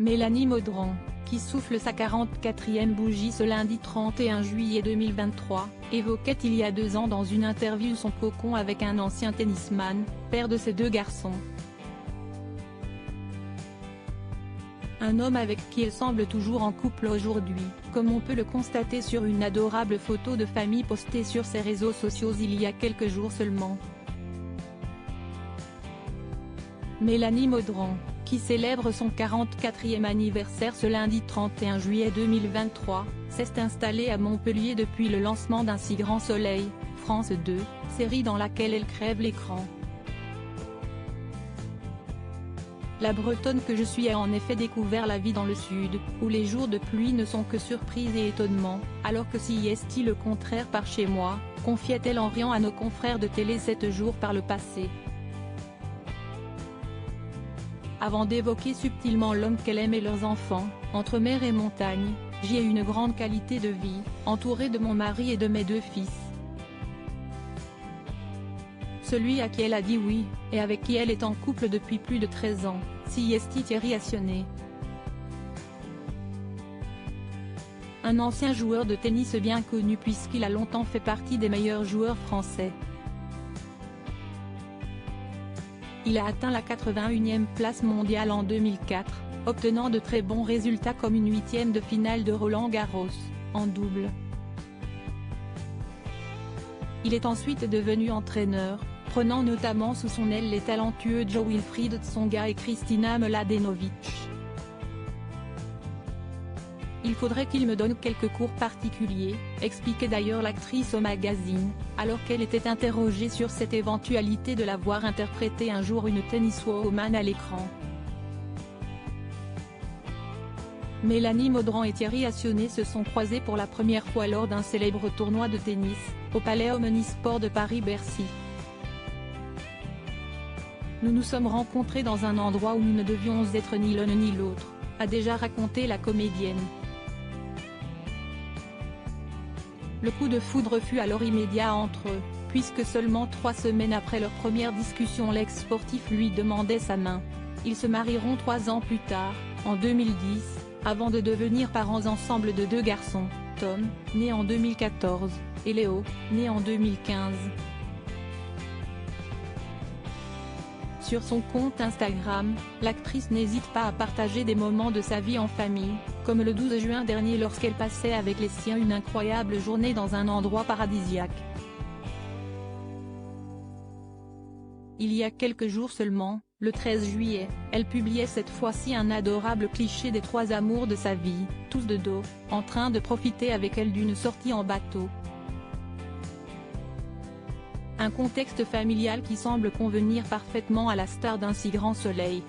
Mélanie Maudran, qui souffle sa 44e bougie ce lundi 31 juillet 2023, évoquait il y a 2 ans dans une interview son cocon avec un ancien tennisman, père de ses 2 garçons. Un homme avec qui elle semble toujours en couple aujourd'hui, comme on peut le constater sur une adorable photo de famille postée sur ses réseaux sociaux il y a quelques jours seulement. Mélanie Maudran, qui célèbre son 44e anniversaire ce lundi 31 juillet 2023, s'est installée à Montpellier depuis le lancement d'Un si grand soleil, France 2, série dans laquelle elle crève l'écran. La Bretonne que je suis a en effet découvert la vie dans le sud, où les jours de pluie ne sont que surprise et étonnement, alors que si est-il le contraire par chez moi, confiait-elle en riant à nos confrères de télé 7 jours par le passé. Avant d'évoquer subtilement l'homme qu'elle aime et leurs enfants, entre mer et montagne, j'ai une grande qualité de vie, entourée de mon mari et de mes 2 fils. Celui à qui elle a dit oui, et avec qui elle est en couple depuis plus de 13 ans, si est Thierry Assionnet. Un ancien joueur de tennis bien connu puisqu'il a longtemps fait partie des meilleurs joueurs français. Il a atteint la 81e place mondiale en 2004, obtenant de très bons résultats comme une 8e de finale de Roland-Garros, en double. Il est ensuite devenu entraîneur, prenant notamment sous son aile les talentueux Jo-Wilfried Tsonga et Kristina Mladenovic. Il faudrait qu'il me donne quelques cours particuliers, expliquait d'ailleurs l'actrice au magazine, alors qu'elle était interrogée sur cette éventualité de la voir interpréter un jour une tenniswoman à l'écran. Mélanie Maudran et Thierry Assionnet se sont croisés pour la première fois lors d'un célèbre tournoi de tennis, au Palais Omnisport de Paris-Bercy. Nous nous sommes rencontrés dans un endroit où nous ne devions être ni l'un ni l'autre, a déjà raconté la comédienne. Le coup de foudre fut alors immédiat entre eux, puisque seulement 3 semaines après leur première discussion l'ex-sportif lui demandait sa main. Ils se marieront 3 ans plus tard, en 2010, avant de devenir parents ensemble de 2 garçons, Tom, né en 2014, et Léo, né en 2015. Sur son compte Instagram, l'actrice n'hésite pas à partager des moments de sa vie en famille, comme le 12 juin dernier lorsqu'elle passait avec les siens une incroyable journée dans un endroit paradisiaque. Il y a quelques jours seulement, le 13 juillet, elle publiait cette fois-ci un adorable cliché des 3 amours de sa vie, tous de dos, en train de profiter avec elle d'une sortie en bateau. Un contexte familial qui semble convenir parfaitement à la star d'Un si grand soleil.